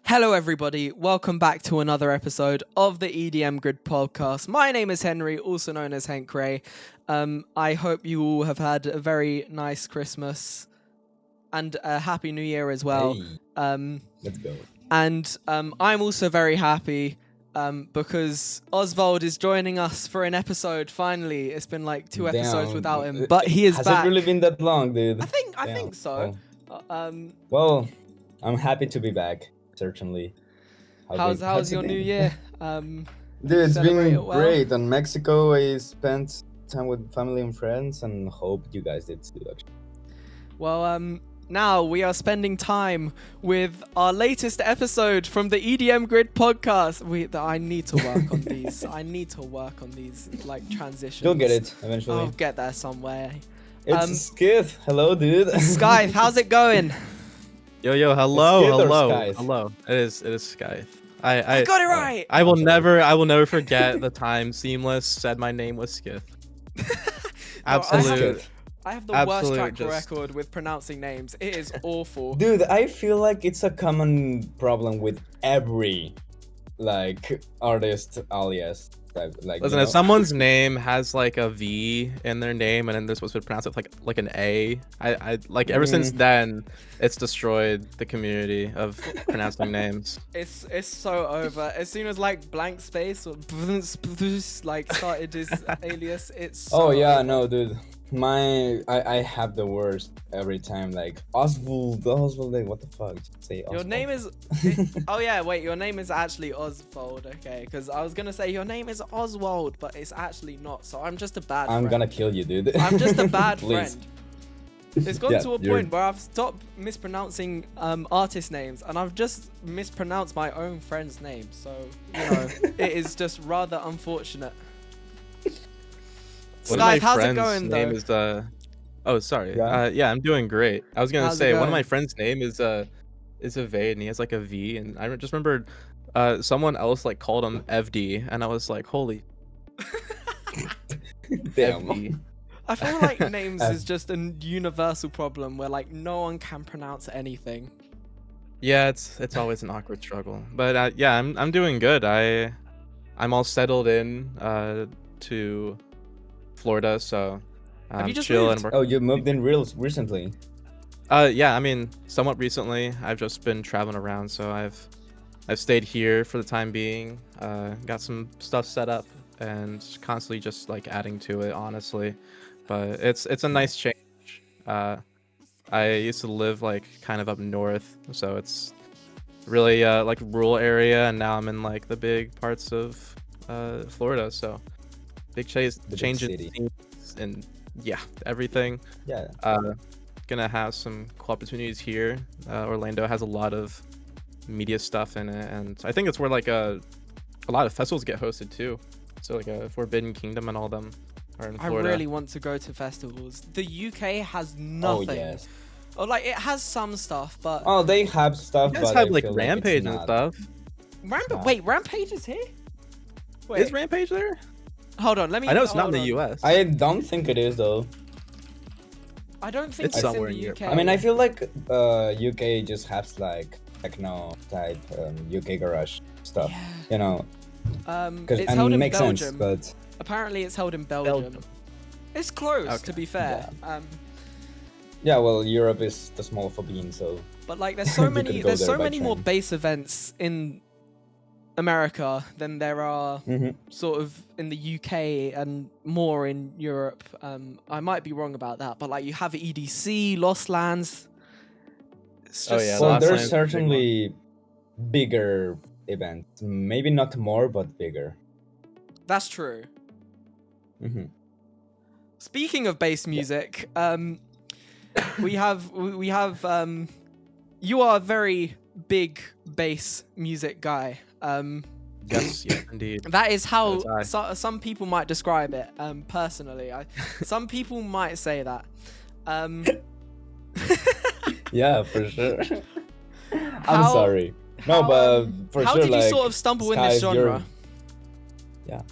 Hello everybody, welcome back to another episode of the EDM Grid podcast. My name is Henry, also known as Hank Ray. I hope you all have had a very nice Christmas and a happy new year as well. Hey, let's go. And I'm also very happy because Oswald is joining us for an episode finally. It's been like two episodes without him, but he is Has back. it really been that long, dude? I think so. Well, I'm happy to be back. Certainly. How's your new year? Dude, it's Celebrate been it well? great. On Mexico, I spent time with family and friends, and hope you guys did too. Actually. Well, now we are spending time with our latest episode from the EDM Grid podcast. I need to work on these. I need to work on these like transitions. You'll get it eventually. I'll get there somewhere. It's Skyth. Hello, dude. Skyth, how's it going? Yo, hello, Skyth or hello, Skyth? hello. It is Skyth. I got it right. I will I'm never forget the time Seamless said my name was Skyth. Absolute. I have the worst Absolute track just- record with pronouncing names. It is awful. Dude, I feel like it's a common problem with every artist alias type. Listen, if someone's name has like a V in their name and then they're supposed to pronounce it like an A, I like ever since then, it's destroyed the community of pronouncing names. It's so over. As soon as like blank space or like started his alias, it's so Oh yeah, over. no, dude. I have the worst every time. Like Oswald, like what the fuck? Just say Oswald. Your name is. Oh yeah, wait. Your name is actually Oswald. Okay, because I was gonna say your name is Oswald, but it's actually not. So I'm just a bad. I'm friend. gonna kill you, dude. I'm just a bad Please. friend. It's gone Yeah, to a you're- point where I've stopped mispronouncing artist names, and I've just mispronounced my own friend's name. So you know, it is just rather unfortunate. One of my Skyth, how's it friends' going name though? is Oh, sorry. Yeah? Yeah, I'm doing great. I was gonna How's it say one of going? my friends' name is Evade, and he has like a V, and I just remembered someone else like called him FD, and I was like, holy Damn. FD. I feel like names is just a universal problem where like no one can pronounce anything. Yeah, it's always an awkward struggle, but yeah, I'm doing good. I'm all settled in to Florida, so Have you just chill moved? and work. Oh, you moved in real recently. Yeah, I mean, somewhat recently. I've just been traveling around, so I've stayed here for the time being. Got some stuff set up and constantly just like adding to it, honestly. But it's a nice change. I used to live like kind of up north, so it's really like rural area, and now I'm in like the big parts of Florida, so big big change in city. scenes and yeah, everything. Yeah. Gonna have some cool opportunities here. Orlando has a lot of media stuff in it, and I think it's where like a lot of festivals get hosted too. So like a Forbidden Kingdom and all them are in I Florida. really want to go to festivals. The UK has Oh nothing. yes. Or like it has some stuff, but Oh, they have stuff, You guys but have I like feel Rampage like and it's stuff. not. Wait, Rampage is here? Wait, Is Rampage there? hold on, let me. I know it's not in hold the on. US. I don't think it is though. I don't think It's it's, somewhere in in the Europe. UK. I mean, I feel like UK just has like techno type UK garage stuff. Yeah. You know, It's held in makes Belgium. sense, but Apparently, it's held in Belgium. Belgium. It's close, Okay. to be fair. yeah, well, Europe is the small for being, so But like, there's so You many. could go There's there so by many more train. base events in America than there are Mhm. sort of in the UK and more in Europe. I might be wrong about that, but like you have EDC, Lost Lands. It's just Oh, yeah, well, Lost there's Lands is a big one. certainly bigger events. Maybe not more, but bigger. That's true. Hmm Speaking of bass music, we have you are a very big bass music guy. Yes, indeed. That is how That's some people might describe it. Personally, some people might say that. Yeah, for sure. I'm How- sorry. No, how, but for how sure, did you like, sort of stumble in this Skyth, you're- genre? Yeah.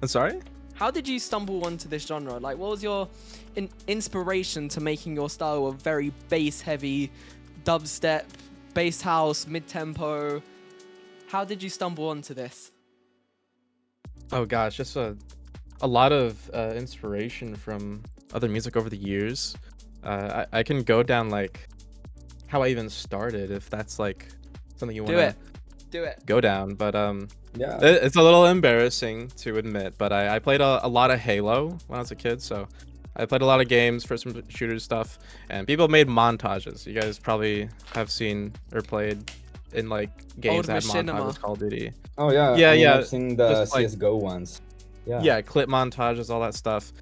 I'm sorry? How did you stumble onto this genre? Like, what was your inspiration to making your style a very bass-heavy dubstep, bass house, mid-tempo. How did you stumble onto this? Oh gosh, just a lot of inspiration from other music over the years. I can go down like how I even started, if that's like something you want to Do it. go down. But Yeah. it's a little embarrassing to admit, but I played a lot of Halo when I was a kid, so I played a lot of games, first person shooter stuff, and people made montages. You guys probably have seen or played in like games that had montages, Call of Duty. Oh yeah. Yeah, I mean, yeah, I've seen the just, like- CS:GO ones. Yeah. Yeah, clip montages, all that stuff.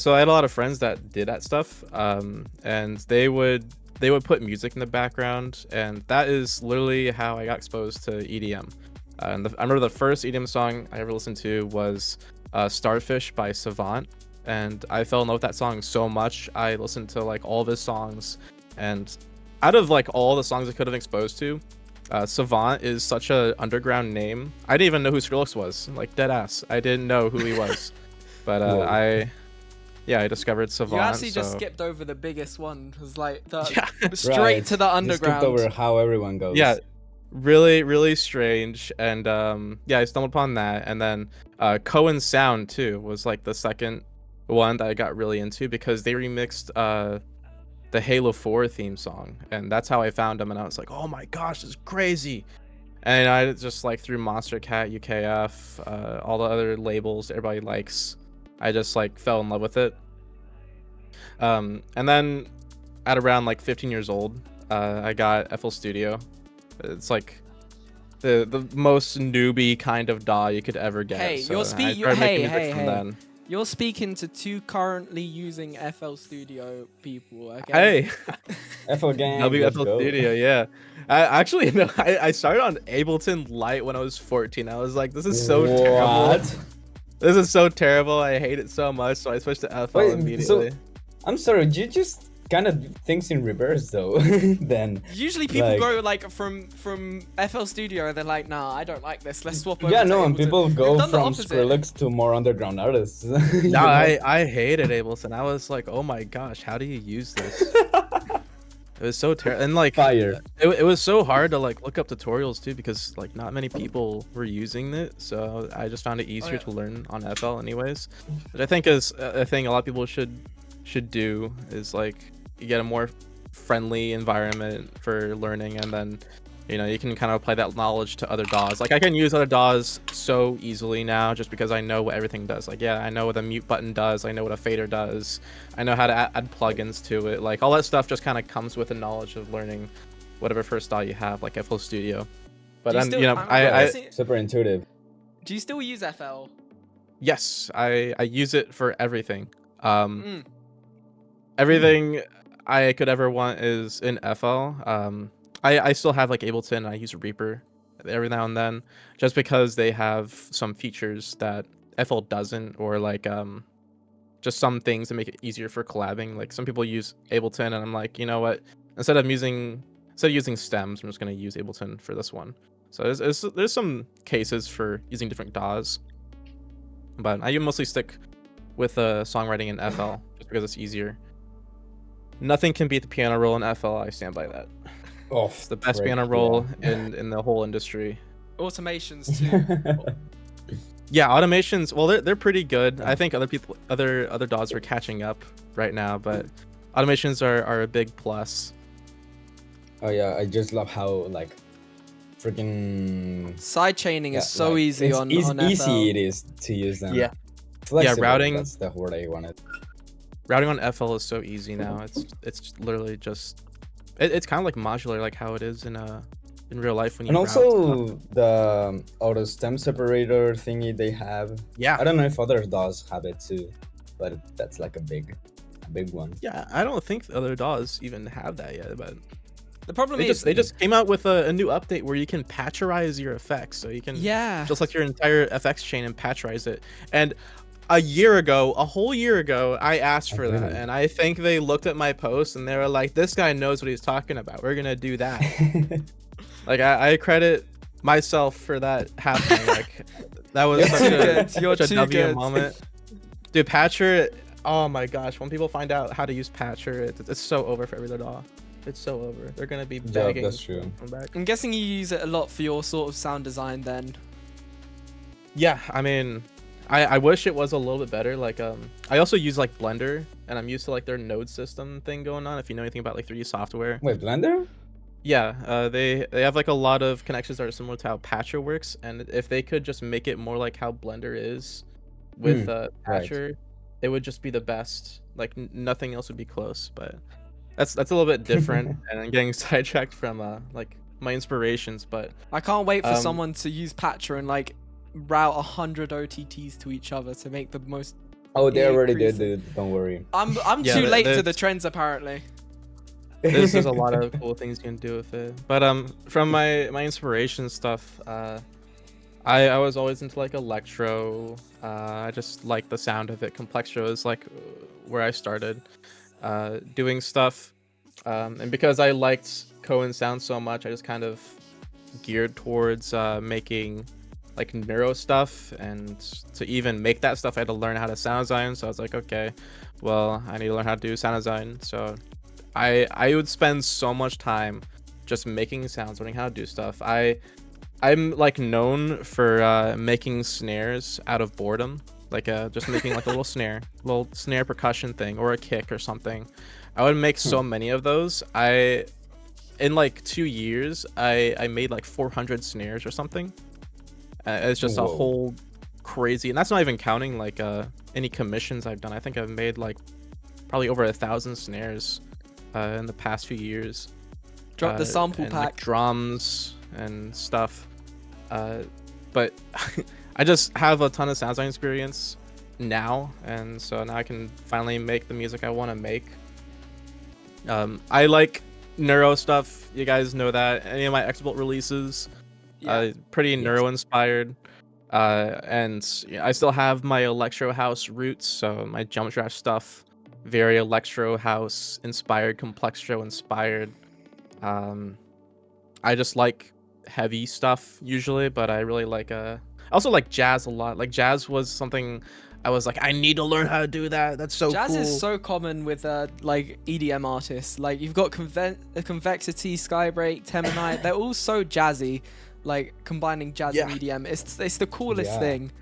So I had a lot of friends that did that stuff, and they would put music in the background, and that is literally how I got exposed to EDM. And I remember the first EDM song I ever listened to was Starfish by Savant, and I fell in love with that song so much. I listened to like all of his songs, and out of like all the songs I could have exposed to, Savant is such a underground name. I didn't even know who Skrillex was, like dead ass. I didn't know who he was, but Whoa. I discovered Savant. You actually just so- skipped over the biggest one. It was like the Yeah. straight Right. to the Just underground. skipped over how everyone goes. Yeah, really strange. And yeah, I stumbled upon that, and then Cohen Sound too was like the second one that I got really into, because they remixed the Halo 4 theme song, and that's how I found them, and I was like, oh my gosh, this is crazy. And I just like through Monster Cat, UKF, all the other labels everybody likes, I just like fell in love with it. And then at around like 15 years old, I got FL Studio. It's like the most newbie kind of DAW you could ever get. Hey, so you're I speak- started making music hey, from hey. then. You're speaking to two currently using FL Studio people. Okay. Hey, FL gang. let's WFL go. Studio, yeah. I actually no, I started on Ableton Lite when I was 14. I was like, this is so terrible. What? This is so terrible. I hate it so much. So I switched to FL Wait, immediately. so I'm sorry. You just kind of things in reverse though. Then. Usually people Like- go like from FL Studio and they're like, nah, I don't like this. Let's swap over. Yeah, to no, and Ableton." people We've go done the from opposite. Skrillex to more underground artists. You No, know? I hated Ableton. I was like, oh my gosh, how do you use this? It was so terrible, and like Fire. it was so hard to like look up tutorials too, because like not many people were using it, so I just found it easier yeah. to learn on FL anyways, which I think is a thing a lot of people should do, is like you get a more friendly environment for learning, and then you know you can kind of apply that knowledge to other DAWs. Like I can use other DAWs so easily now just because I know what everything does. Like yeah, I know what a mute button does, I know what a fader does, I know how to add plugins to it. Like all that stuff just kind of comes with the knowledge of learning whatever first DAW you have, like FL Studio. But Do you then still- you know I Super intuitive. Do you still use FL? yes, I use it for everything. Mm. Everything I could ever want is in FL. I still have like Ableton. I use Reaper every now and then, just because they have some features that FL doesn't, or like just some things that make it easier for collabing. Like some people use Ableton, and I'm like, you know what? Instead of using stems, I'm just gonna use Ableton for this one. So there's some cases for using different DAWs, but I mostly stick with songwriting in FL just because it's easier. Nothing can beat the piano roll in FL. I stand by that. Oh, It's the best piano roll in the whole industry. Automations too. Yeah, automations. Well, they're pretty good. I think other DAWs are catching up right now, but automations are a big plus. Oh yeah, I just love how like freaking Side chaining is so like, easy it's on easy FL. it is to use them. Yeah. Flexible, routing- That's the word I wanted. Routing on FL is so easy now. It's literally just it's kind of like modular, like how it is in real life when you And route also stuff. the auto stem separator thingy they have. Yeah. I don't know if other DAWs have it too, but that's like a big one. Yeah, I don't think the other DAWs even have that yet, but The problem they is, just came out with a new update where you can patcherize your effects, so you can yeah. just like your entire FX chain and patcherize it. And a whole year ago, I asked for that, really? and I think they looked at my post and they were like, "This guy knows what he's talking about. We're gonna do that." Like I credit myself for that happening. Like that was You're such too a, good. You're such a too W good. moment. Dude, Patcher. Oh my gosh, when people find out how to use Patcher, it's so over for every DAW. It's so over. They're gonna be Yeah, begging that's true. to come back. I'm guessing you use it a lot for your sort of sound design then. Yeah, I mean, I wish it was a little bit better. Like I also use like Blender, and I'm used to like their node system thing going on. If you know anything about like 3D software. Wait, Blender? Yeah, they have like a lot of connections that are similar to how Patcher works, and if they could just make it more like how Blender is with Right. Patcher, it would just be the best. Like nothing else would be close. But that's a little bit different, and I'm getting sidetracked from like my inspirations. But I can't wait for Um, someone to use Patcher and like route 100 OTTs to each other to make the most. Oh, they big already did, preset. dude. Don't worry. I'm Yeah, too late to there's- the trends apparently. there's a lot of cool things you can do with it. But from my inspiration stuff, I was always into like electro. I just like the sound of it. Complextro is like where I started doing stuff. And because I liked Cohen sound so much, I just kind of geared towards making like neuro stuff. And to even make that stuff, I had to learn how to sound design. So I was like, okay, well, I need to learn how to do sound design. So I would spend so much time just making sounds, learning how to do stuff. I'm like known for making snares out of boredom, like just making like a little little snare percussion thing or a kick or something. I would make so many of those. In like 2 years, I made like 400 snares or something. It's just a Whoa. whole crazy, and that's not even counting like any commissions I've done. I think I've made like probably over 1,000 snares in the past few years. Drop the sample and, like, pack. drums and stuff. But I just have a ton of sound design experience now, and so now I can finally make the music I want to make. I like neuro stuff. You guys know that. Any of my Exobolt releases, Yeah. pretty Yes. neuro inspired. And I still have my electro house roots, so my jump draft stuff, very electro house inspired, complextro inspired. I just like heavy stuff usually, but I really like I also like jazz a lot. Like jazz was something I was like, I need to learn how to do that. That's so Jazz cool. is so common with like EDM artists. Like you've got Convexity, Skybreak, Temonite. They're all so jazzy. Like combining jazz and EDM. It's the coolest Yeah. thing.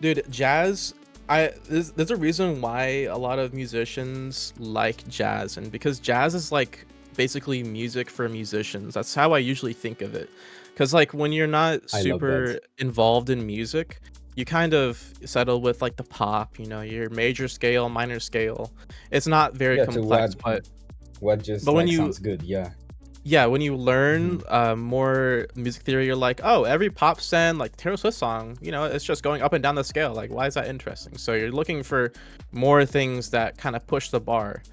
Dude, jazz. There's a reason why a lot of musicians like jazz, and because jazz is like basically music for musicians. That's how I usually think of it. Because like when you're not I love super that. involved in music, you kind of settle with like the pop, your major scale, minor scale. It's not very Yeah, to complex, but just But when like you- sounds good, yeah. yeah, when you learn more music theory, you're like, oh, every pop send, like Taylor Swift song, it's just going up and down the scale. Like, why is that interesting? So you're looking for more things that kind of push the bar,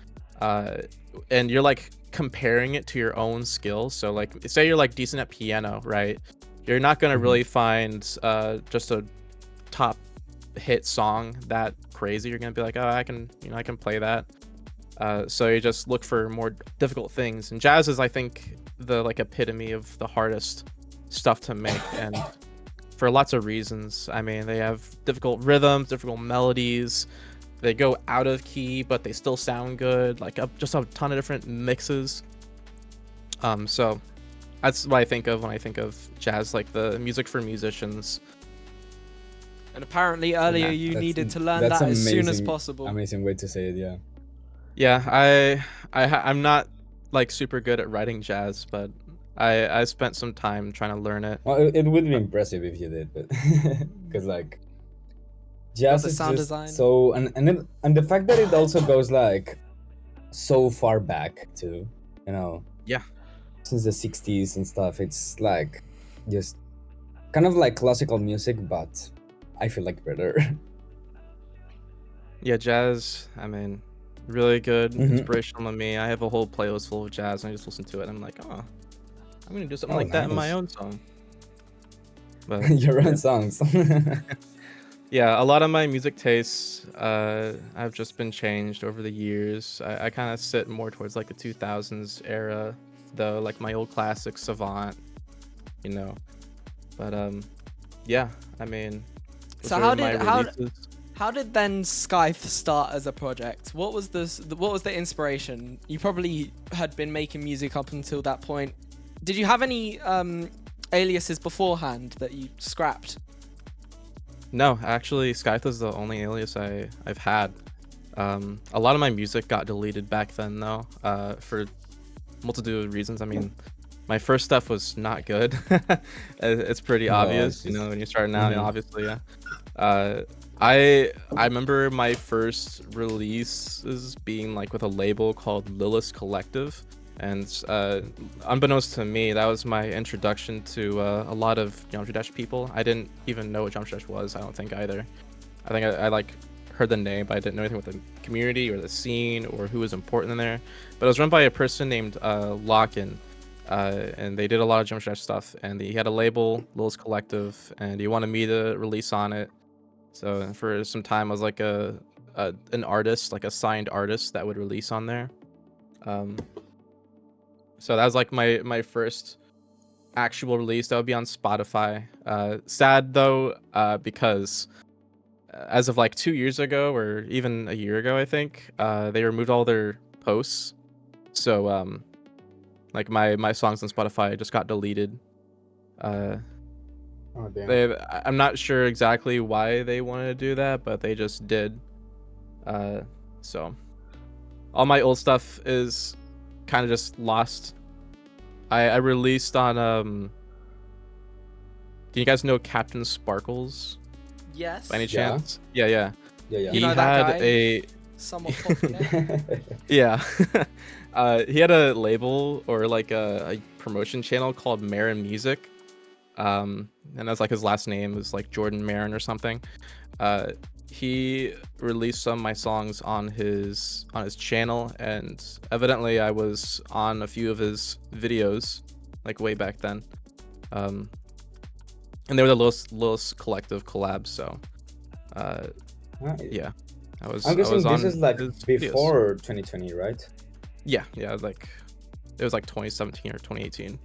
and you're like comparing it to your own skills. So like, say you're like decent at piano, right? You're not gonna really find just a top hit song that crazy. You're gonna be like, oh, I can play that. So you just look for more difficult things, and jazz is, I think, the like epitome of the hardest stuff to make, and for lots of reasons. I mean, they have difficult rhythms, difficult melodies. They go out of key, but they still sound good. Like just a ton of different mixes. So that's what I think of when I think of jazz, like the music for musicians. And apparently earlier that- you needed to learn that's that as soon as amazing- possible. Amazing way to say it, yeah. Yeah, I'm not like super good at writing jazz, but I spent some time trying to learn it. Well, it would be impressive if you did, but because like jazz the is sound just design. so, and the fact that it also goes like so far back to, Yeah. since the 60s and stuff. It's like just kind of like classical music, but I feel like better. Yeah, jazz, I mean, really good, Mhm. inspirational to me. I have a whole playlist full of jazz, and I just listen to it, and I'm like, oh, I'm gonna do something Oh, like that in my nice. own song. But Your yeah. own songs. Yeah, a lot of my music tastes have just been changed over the years. I kind of sit more towards like the 2000s era, though, like my old classic Savant, But yeah, I mean, So those how are my did- how- releases. How did then Skyth start as a project? What was the inspiration? You probably had been making music up until that point. Did you have any aliases beforehand that you scrapped? No, actually, Skyth was the only alias I've had. A lot of my music got deleted back then, though, for multitude of reasons. I mean, my first stuff was not good. It's pretty obvious, you know, when you're starting out. Obviously, yeah. I remember my first releases being like with a label called Lilith Collective, and unbeknownst to me, that was my introduction to a lot of Geometry Dash people. I didn't even know what Geometry Dash was. I don't think either. I think I like heard the name, but I didn't know anything with the community or the scene or who was important in there. But it was run by a person named Lockin, and they did a lot of Geometry Dash stuff. And he had a label, Lilith Collective, and he wanted me to release on it. So for some time, I was like an artist, like a signed artist that would release on there. So that was like my first actual release. That would be on Spotify. Sad though, because as of like 2 years ago or even a year ago, I think they removed all their posts. So like my songs on Spotify just got deleted. Oh, damn. I'm not sure exactly why they wanted to do that, but they just did. So all my old stuff is kind of just lost. I released on do you guys know Captain Sparkles Yes. by any Yeah. chance? Yeah. Yeah. You He know that had guy? a Somewhat popular. yeah. He had a label or like a promotion channel called Marin Music. And that's like his last name is like Jordan Marin or something. He released some of my songs on his channel, and evidently I was on a few of his videos like way back then. And they were the Lilith Collective collabs, so yeah. I'm guessing was this on is like his videos. before 2020, right? Yeah, like it was like 2017 or 2018.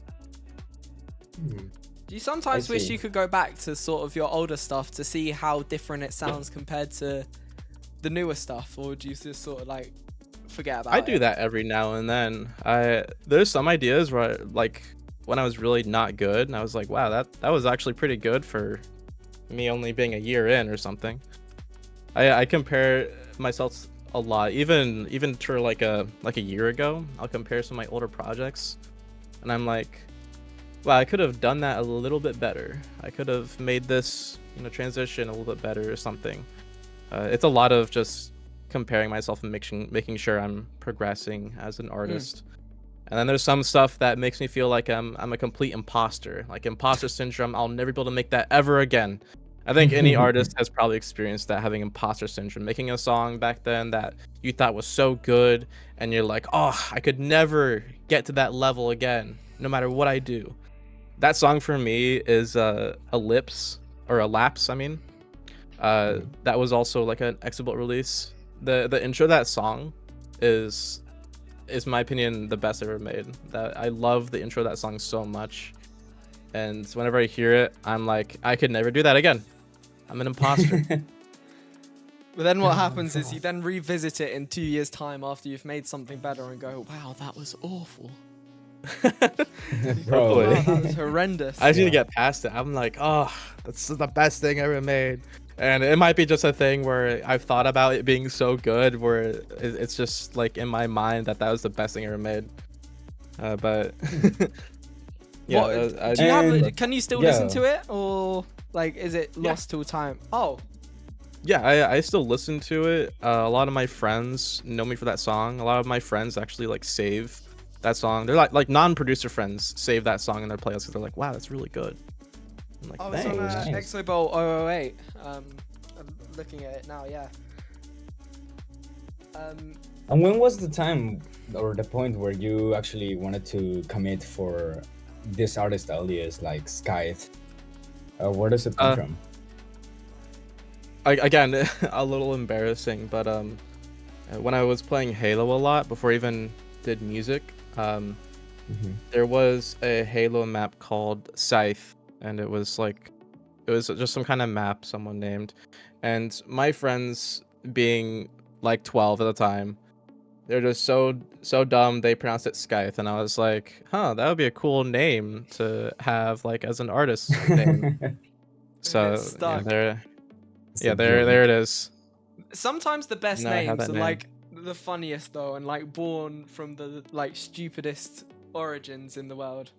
Do you sometimes wish see. you could go back to sort of your older stuff to see how different it sounds compared to the newer stuff, or do you just sort of like forget about it? I do that every now and then. There's some ideas where like when I was really not good, and I was like, wow, that was actually pretty good for me only being a year in or something. I compare myself a lot, even to like a year ago. I'll compare some of my older projects, and I'm like, wow, I could have done that a little bit better. I could have made this, transition a little bit better or something. It's a lot of just comparing myself and making sure I'm progressing as an artist. And then there's some stuff that makes me feel like I'm a complete imposter, like imposter syndrome. I'll never be able to make that ever again. I think any artist has probably experienced that, having imposter syndrome, making a song back then that you thought was so good, and you're like, oh, I could never get to that level again, no matter what I do. That song for me is a lapse. I mean, that was also like an Exobolt release. The intro of that song is my opinion the best ever made. That I love the intro of that song so much, and whenever I hear it, I'm like, I could never do that again. I'm an imposter. But then what happens is you then revisit it in 2 years' time after you've made something better and go, wow, that was awful. Bro. Wow, that was horrendous. I just need to get past it. I'm like, oh, that's the best thing ever made. And it might be just a thing where I've thought about it being so good, where it's just like in my mind that was the best thing ever made. But yeah, What, can you still yeah. listen to it, or like is it lost till time? Oh, yeah, I still listen to it. A lot of my friends know me for that song. A lot of my friends actually like save that song. They're like non-producer friends save that song in their playlist because they're like, wow, that's really good. I'm like, it's on Nice. Exobolt 008. I'm looking at it now. Yeah. And when was the time or the point where you actually wanted to commit for this artist alias like Skyth? Where does it come from? Again, a little embarrassing, but when I was playing Halo a lot before I even did music, there was a Halo map called Scythe, and it was like It was just some kind of map someone named, and my friends, being like 12 at the time, they're just so dumb they pronounced it Skyth, and I was like, huh, that would be a cool name to have like as an artist name. So yeah, stuck. there it is. Sometimes the best Now I have names that are name. like the funniest though, and like born from the like stupidest origins in the world.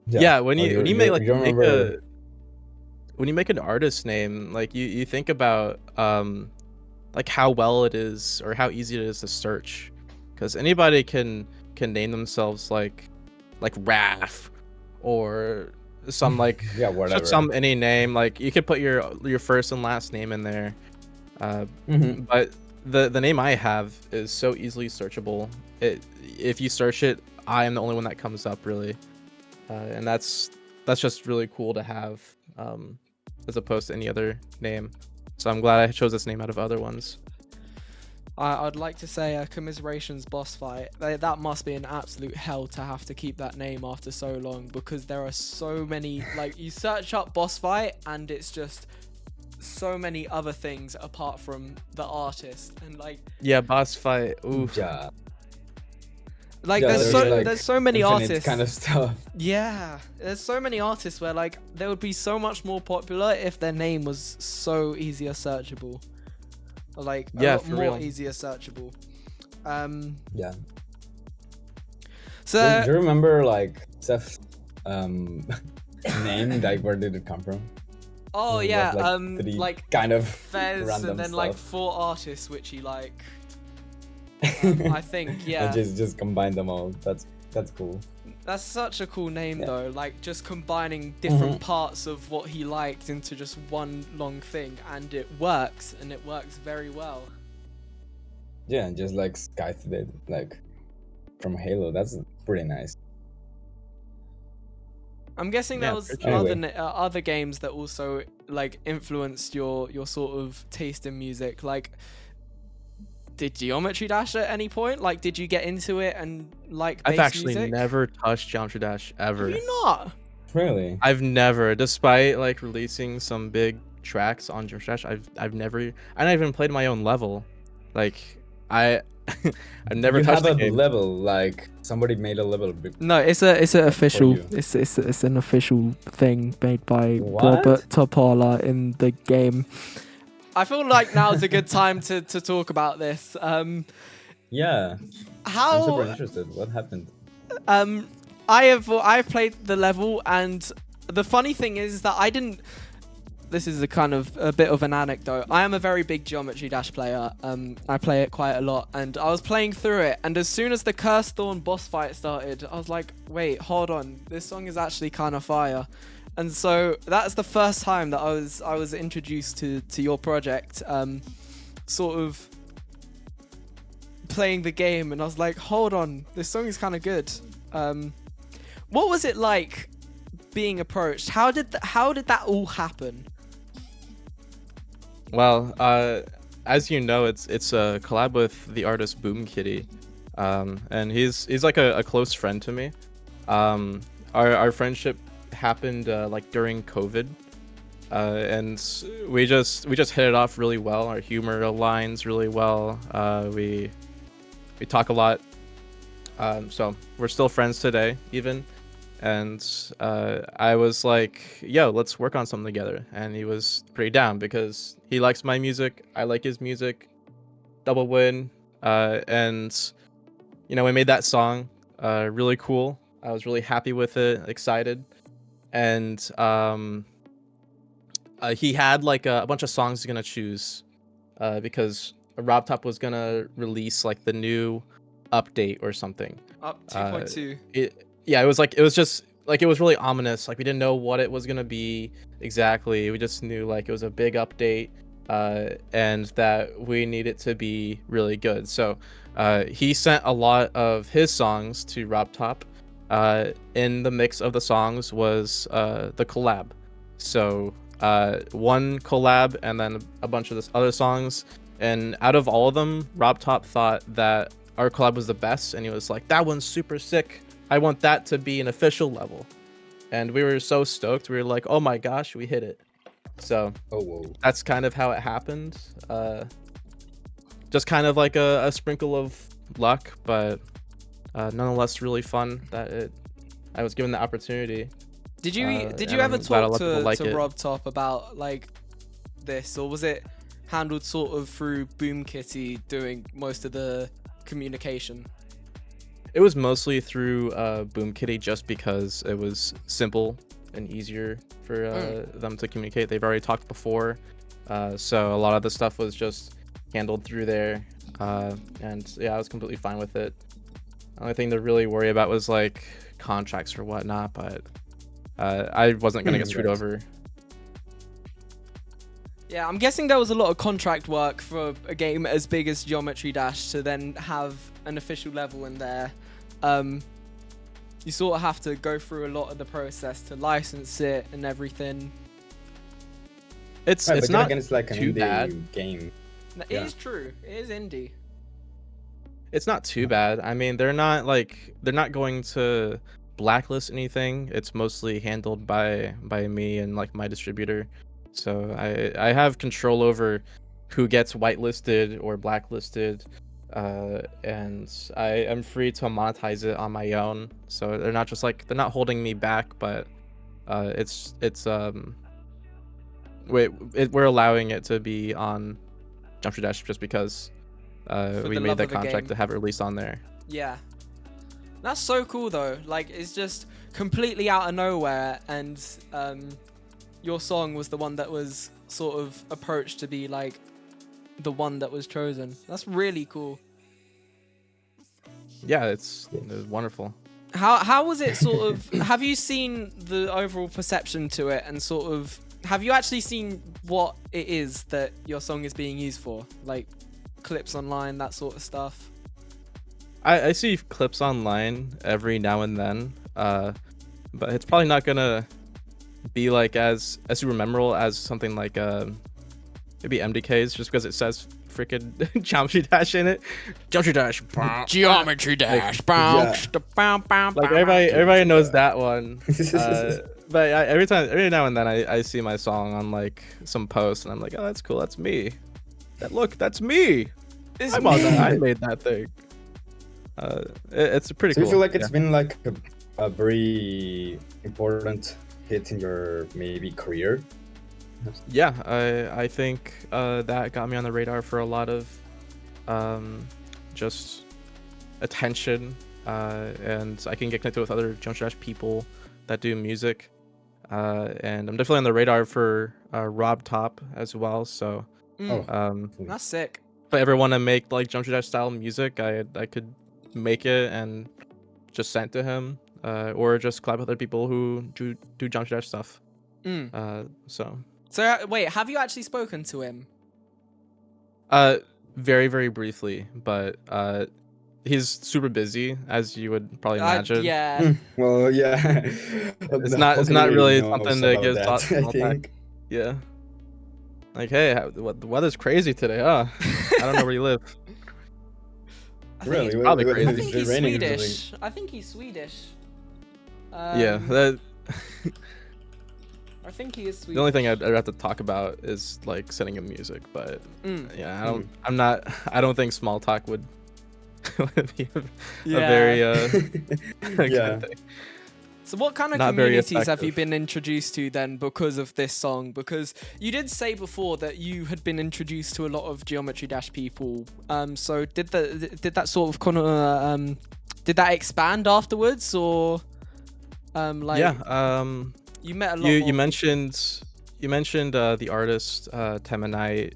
Yeah, when Oh, you make like you remember when you make an artist name, like you think about like how well it is or how easy it is to search, because anybody can name themselves like Raph or some like yeah, whatever. just some any name. Like you could put your first and last name in there, but the name I have is so easily searchable. If you search it, I am the only one that comes up really, and that's just really cool to have, as opposed to any other name. So I'm glad I chose this name out of other ones. I'd like to say commiserations boss fight. That must be an absolute hell to have to keep that name after so long, because there are so many, like, you search up boss fight and it's just so many other things apart from the artist, and like Yeah, boss fight. Oof. Yeah. like Yeah, there's so many infinite artists kind of stuff. Yeah, there's so many artists where like they would be so much more popular if their name was so easier searchable, or like a Yeah, lot for more real. easier searchable. Yeah. So Do you remember like Seth's name? Like, where did it come from? oh It yeah, was, three like kind of Fez, random and then stuff. like 4 artists which he like. I think And yeah, just combine them all. That's cool. that's such a cool name Yeah. though. Like just combining different parts of what he liked into just one long thing, and it works very well. Yeah, and just like Skyth did, like from Halo. That's pretty nice. I'm guessing there Yeah, was for sure. other games that also like influenced your sort of taste in music. Like, did Geometry Dash at any point? Like, did you get into it and like bass I've actually music? never touched Geometry Dash ever. Have you not? Really? I've never, despite like releasing some big tracks on Geometry Dash, I not even played my own level. Like I've never you touched have the a game. level, like somebody made a level. No, it's an official. you. It's an official thing made by What? Robert Topala in the game. I feel like now's a good time to talk about this. Yeah. I'm super How interested. What happened? I've played the level, and the funny thing is that I didn't. This is a bit of an anecdote. I am a very big Geometry Dash player. I play it quite a lot, and I was playing through it, and as soon as the Curse Thorn boss fight started, I was like, wait, hold on, this song is actually kind of fire. And so that's the first time that I was introduced to your project, sort of playing the game, and I was like, hold on, this song is kind of good. What was it like being approached? How did that all happen? Well, as you know, it's a collab with the artist Boom Kitty, and he's like a close friend to me. Our friendship happened like during COVID, and we just hit it off really well. Our humor aligns really well. We talk a lot, so we're still friends today, even. And I was like, yo, let's work on something together. And he was pretty down because he likes my music, I like his music. Double win. And you know, we made that song really cool. I was really happy with it, excited. And he had like a bunch of songs he's gonna choose, because Rob Top was gonna release like the new update or something. Up 2.2. Yeah, it was just like, it was really ominous. Like we didn't know what it was gonna be exactly. We just knew like it was a big update, and that we needed to be really good. So he sent a lot of his songs to Rob Top. In the mix of the songs was the collab. So one collab and then a bunch of this other songs. And out of all of them, Rob Top thought that our collab was the best, and he was like, that one's super sick. I want that to be an official level. and we were so stoked. We were like, oh my gosh, we hit it. So Oh, whoa. that's kind of how it happened. Just kind of like a sprinkle of luck, but nonetheless really fun that I was given the opportunity. Did you and ever I'm glad a talk lot of people like to it. Rob Top about like this, or was it handled sort of through Boom Kitty doing most of the communication? It was mostly through Boom Kitty just because it was simple and easier for them to communicate. They've already talked before, so a lot of the stuff was just handled through there. And yeah, I was completely fine with it. The only thing to really worry about was like contracts or whatnot, but I wasn't gonna get screwed Right. over. Yeah, I'm guessing there was a lot of contract work for a game as big as Geometry Dash to then have an official level in there. You sort of have to go through a lot of the process to license it and everything. It's Right, it's but then not again, it's like an too indie bad. game. It Yeah. is true. It is indie. It's not too bad. I mean, they're not going to blacklist anything. It's mostly handled by me and like my distributor. So I have control over who gets whitelisted or blacklisted, and I am free to monetize it on my own. So they're not just like, they're not holding me back, but we're allowing it to be on Jumpster Dash just because we the made love that of the contract game. to have it released on there. Yeah. That's so cool though. Like, it's just completely out of nowhere, and your song was the one that was sort of approached to be like the one that was chosen. That's really cool. Yeah, it was wonderful. How was it sort of have you seen the overall perception to it, and sort of have you actually seen what it is that your song is being used for? Like clips online, that sort of stuff? I see clips online every now and then, but it's probably not gonna be like as super memorable as something like maybe MDK's, just because it says freaking Geometry Dash in it. Geometry Dash. Geometry Dash. Like everybody knows that one. But every now and then I see my song on like some post and I'm like, oh, that's cool, that's me. That's me. I'm on that. I made that thing. It's pretty So cool. you feel like it's been like a very important hit in your maybe career? Yeah, I think that got me on the radar for a lot of just attention, and I can get connected with other Geometry Dash people that do music, and I'm definitely on the radar for Rob Top as well. So That's sick. if I ever want to make like Geometry Dash style music, I could make it and just send to him, or just collab with other people who do Geometry Dash stuff. So wait, have you actually spoken to him? Very, very briefly, but he's super busy, as you would probably imagine. Yeah. Well, yeah. It's not really something that gives thought. I think. Yeah. Like, hey, the weather's crazy today, huh? I don't know where you live. Really? probably What- crazy. I it's think been he's raining Swedish. recently. I think he's Swedish. Yeah, that. I think he is Swedish. The only thing I'd have to talk about is like sending him music, but yeah, I don't think small talk would be a very good Yeah. thing. So what kind of Not very communities have you effective. been introduced to then because of this song? Because you did say before that you had been introduced to a lot of Geometry Dash people. So did that sort of did that expand afterwards, or like Yeah. you met a lot You more mentioned the artist Temanite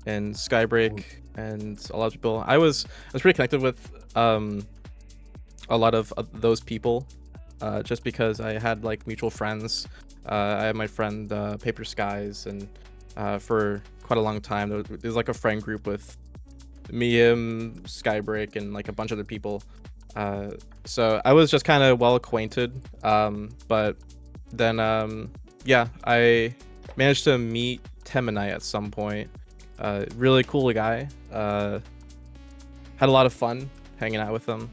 and Skybreak and a lot of people. I was pretty connected with a lot of those people, just because I had like mutual friends. I had my friend Paper Skies, and for quite a long time there was like a friend group with me, him, Skybreak, and like a bunch of other people. So I was just kind of well acquainted, but then yeah, I managed to meet Temanite at some point. Really cool guy. Had a lot of fun hanging out with him,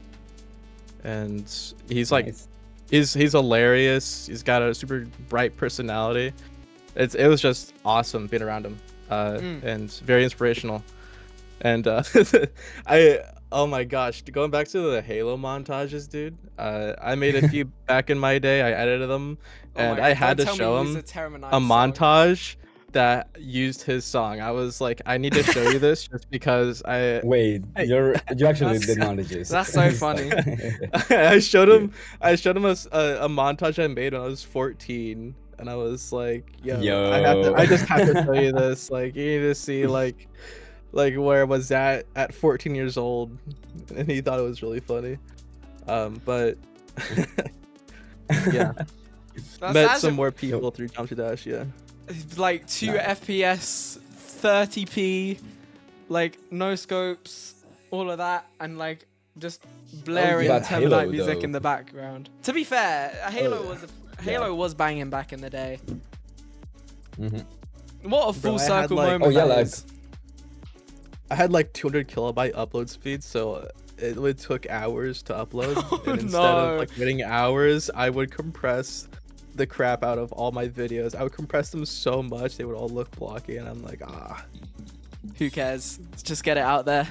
and he's like Nice. he's hilarious. He's got a super bright personality. It was just awesome being around him, and very inspirational. And oh my gosh, going back to the Halo montages, dude. I made a few back in my day. I edited them, and I had to show him a montage that used his song. I was like, I need to show you this just because Wait, you actually did montages. That's so funny. I showed him a montage I made when I was 14, and I was like, yo. I just have to show you this. Like, you need to see like where I was at 14 years old, and he thought it was really funny. But yeah, met some more people through Jump to Dash. Yeah, like 2 FPS, 30p, like no scopes, all of that, and like just blaring Terminite music in the background. To be fair, Halo was banging back in the day. What a full circle moment that is. I had like 200 kilobyte upload speed, so it would took hours to upload. And instead of like waiting hours, I would compress the crap out of all my videos. I would compress them so much they would all look blocky, and I'm like, who cares? Let's just get it out there.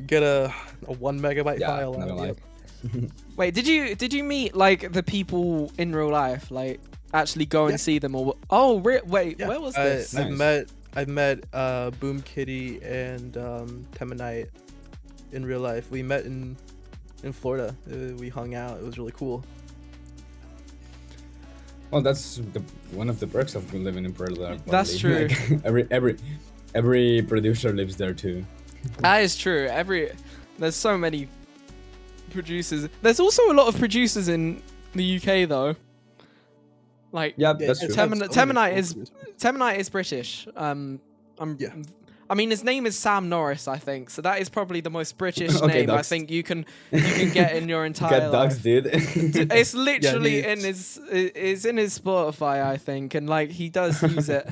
Get a 1 megabyte file out of it. Wait, did you meet like the people in real life? Like actually go and see them, or wait, where was this? I've met Boom Kitty and Temanite in real life. We met in Florida. We hung out. It was really cool. Well, that's one of the perks of living in Florida. That's true. Like, every producer lives there too. That is true. There's so many producers. There's also a lot of producers in the UK though. Like, yeah, that's true. Temanite is British. I mean, his name is Sam Norris, I think. So that is probably the most British name Dux. I think you can get in your entire life. Dux, dude. It's literally in his Spotify, I think, and like he does use it.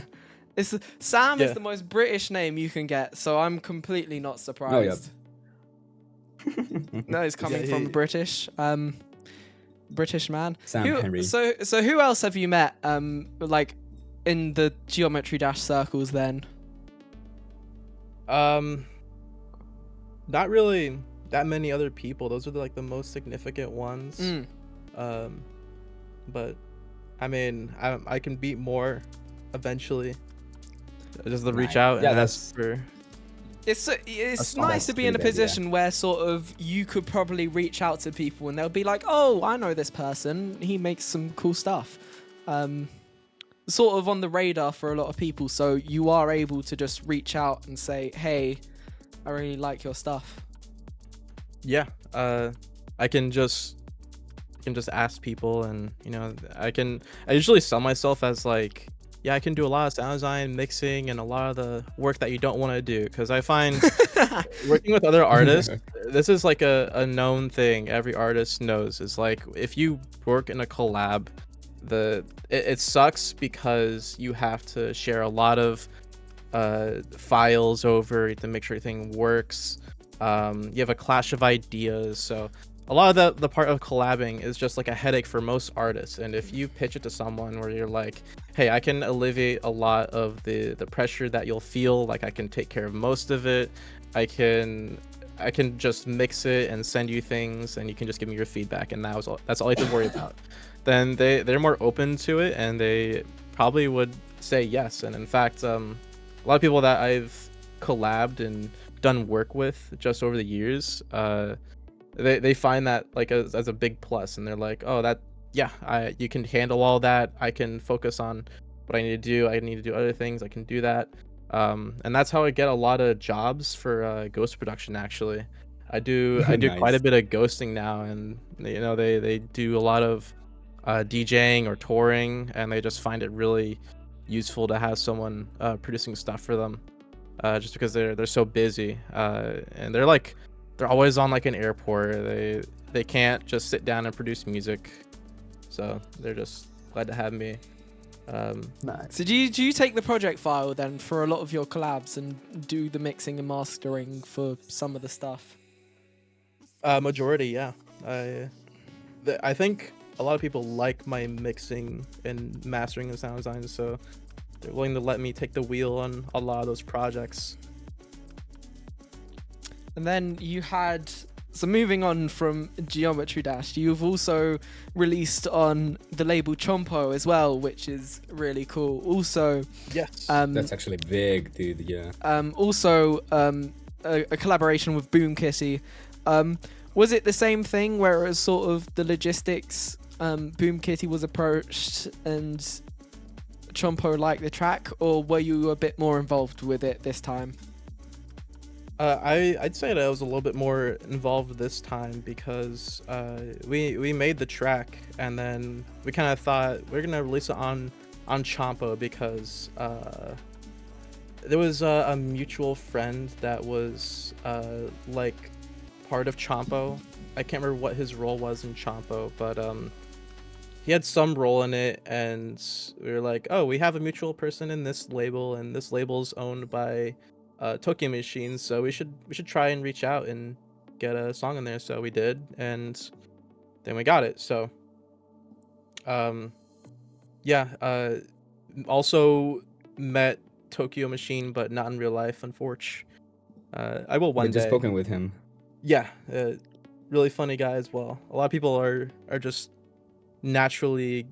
Sam is the most British name you can get, so I'm completely not surprised. That is coming from British. British man. Sam Henry. So who else have you met like in the Geometry Dash circles then? Not really that many other people. Those are like the most significant ones. But I mean, I can beat more eventually. Just to reach out and ask for. It's nice to be in a position where sort of you could probably reach out to people and they'll be like, oh, I know this person. He makes some cool stuff. Sort of on the radar for a lot of people. So you are able to just reach out and say, hey, I really like your stuff. Yeah. I can just ask people, and you know, I usually sell myself as like, yeah, I can do a lot of sound design, mixing, and a lot of the work that you don't want to do. Because I find working with other artists, this is like a known thing. Every artist knows. Is like if you work in a collab, it sucks because you have to share a lot of files over to make sure everything works. You have a clash of ideas, so a lot of the part of collabing is just like a headache for most artists. And if you pitch it to someone where you're like, hey, I can alleviate a lot of the pressure that you'll feel, like I can take care of most of it, I can just mix it and send you things, and you can just give me your feedback, and that's all you have to worry about, then they're more open to it, and they probably would say yes. And in fact, a lot of people that I've collabed and done work with just over the years, they find that like as a big plus, and they're like, oh, you can handle all that. I can focus on what I need to do. I need to do other things. I can do that. And that's how I get a lot of jobs for ghost production. Actually, I do Nice. quite a bit of ghosting now, and you know, they do a lot of DJing or touring, and they just find it really useful to have someone producing stuff for them, just because they're so busy, and they're always on like an airport. They can't just sit down and produce music, so they're just glad to have me. Nice. So do you take the project file then for a lot of your collabs and do the mixing and mastering for some of the stuff? Majority, yeah. I think a lot of people like my mixing and mastering and sound design, so they're willing to let me take the wheel on a lot of those projects. And then you had, so moving on from Geometry Dash, you've also released on the label Chompo as well, which is really cool. Also, Yes. That's actually big, dude. Yeah. A collaboration with Boom Kitty. Was it the same thing where it was sort of the logistics? Boom Kitty was approached and Chompo liked the track, or were you a bit more involved with it this time? I'd say that I was a little bit more involved this time because we made the track and then we kind of thought we're gonna release it on Chompo because there was a mutual friend that was like part of Chompo. I can't remember what his role was in Chompo, but he had some role in it, and we were like, oh, we have a mutual person in this label, and this label's owned by Tokyo Machines, so we should try and reach out and get a song in there. So we did, and then we got it. So also met Tokyo Machine, but not in real life, unfortunately. I will one We've just day. spoken with him. Yeah, really funny guy as well. A lot of people are just naturally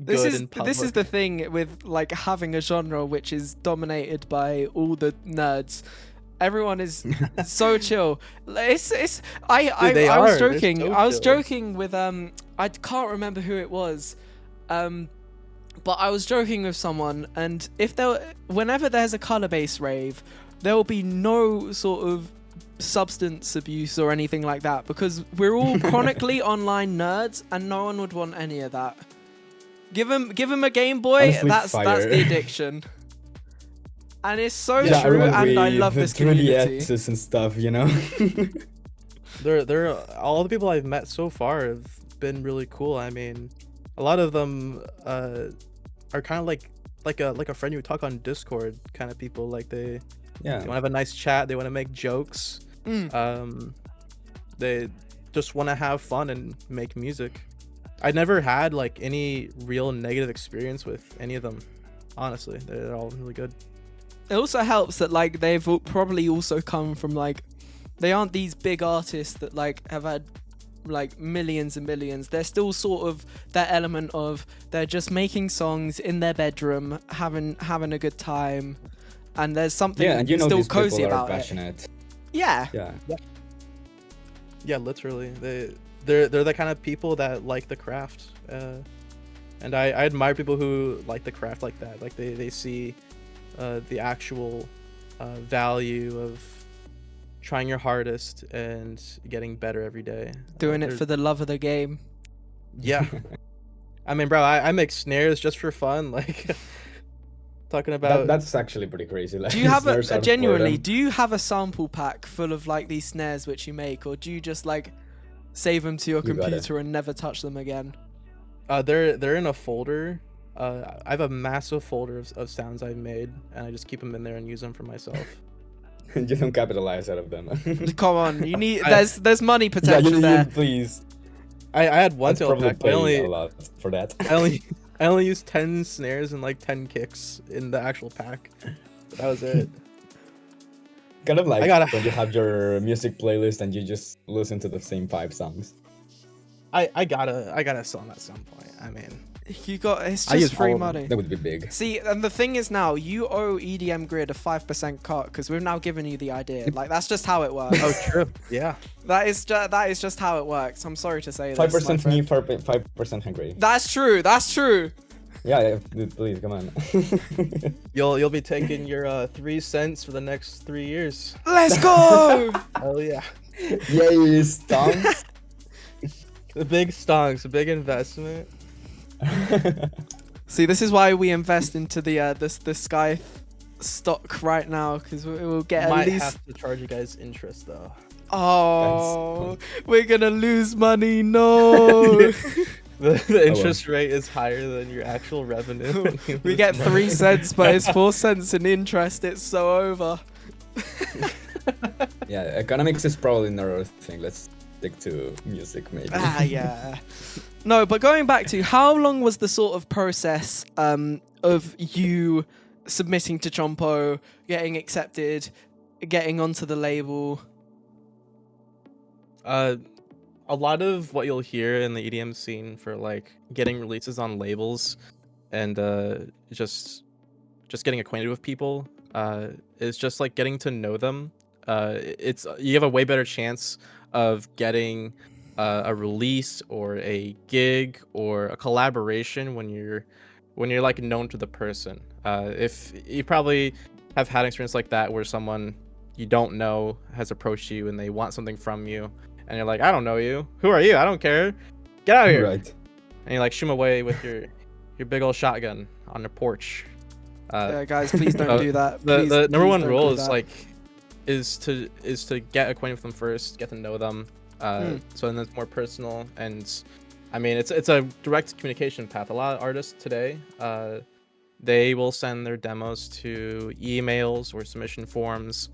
good in public. This is the thing with like having a genre which is dominated by all the nerds. Everyone is so chill. I was joking. So I was chill. joking with I can't remember who it was. But I was joking with someone, and whenever there's a color-based rave, there will be no sort of substance abuse or anything like that, because we're all chronically online nerds, and no one would want any of that. Give him a Game Boy. Honestly, That's fire. the addiction, and it's so Yeah, true. everyone And I with love the this community. 3DSs and stuff, you know. They're all the people I've met so far have been really cool. I mean, a lot of them are kind of like a friend you would talk on Discord kind of people. Like they want to have a nice chat. They want to make jokes. They just want to have fun and make music. I never had like any real negative experience with any of them. Honestly, they're all really good. It also helps that like they've probably also come from like, they aren't these big artists that like have had like millions and millions. They're still sort of that element of they're just making songs in their bedroom, having a good time, and there's something and you know still these cozy people are about it. passionate. Yeah. Yeah, literally. They're the kind of people that like the craft. And I admire people who like the craft like that. Like they see the actual value of trying your hardest and getting better every day. Doing it for the love of the game. Yeah. I mean, bro, I make snares just for fun. Like, talking about... That's actually pretty crazy. Like, Do you have snares out of genuinely, boredom. do you have a sample pack full of like these snares which you make, or do you just like save them to your You got it. computer and never touch them again? They're in a folder. I have a massive folder of sounds I've made, and I just keep them in there and use them for myself. You don't capitalize out of them. Come on, you need there's money Yeah, potential there. please. I had one I'd tail probably pack, but pay a lot for that. I only used 10 snares and like 10 kicks in the actual pack. That was it. Kind of like I gotta- when you have your music playlist and you just listen to the same 5 songs. I gotta sell them at some point. I mean, It's I use just free all of them. money. That would be big. See, and the thing is now, you owe EDM Grid a 5% cut because we've now given you the idea. Like, that's just how it works. oh, true. Yeah. That is just how it works. I'm sorry to say this, 5% my me, friend. 5% hungry. That's true. That's true. Yeah, dude, please, come on. You'll be taking your 3 cents for the next 3 years. Let's go. Oh yeah. Yay, stonks. The big stonks, a big investment. See, this is why we invest into the Skyth stock right now, because we will get at Might least. have to charge you guys interest though. Oh, we're gonna lose money. No. The interest rate is higher than your actual revenue. and you We lose get money. 3 cents, but it's 4 cents in interest. It's so over. Yeah, economics is probably another thing. Let's stick to music, maybe. Ah, yeah. No, but going back to how long was the sort of process of you submitting to Chompo, getting accepted, getting onto the label? A lot of what you'll hear in the EDM scene for like getting releases on labels and just getting acquainted with people is just like getting to know them. It's you have a way better chance of getting a release or a gig or a collaboration when you're like known to the person. If you probably have had an experience like that where someone you don't know has approached you and they want something from you, and you're like, I don't know you. Who are you? I don't care. Get out of here. Right. And you like shoot 'em away with your big old shotgun on your porch. Yeah, guys, please don't do that. The Please- number please one don't rule do is that. like is to get acquainted with them first, get to know them, so then it's more personal. And I mean, it's a direct communication path. A lot of artists today, they will send their demos to emails or submission forms,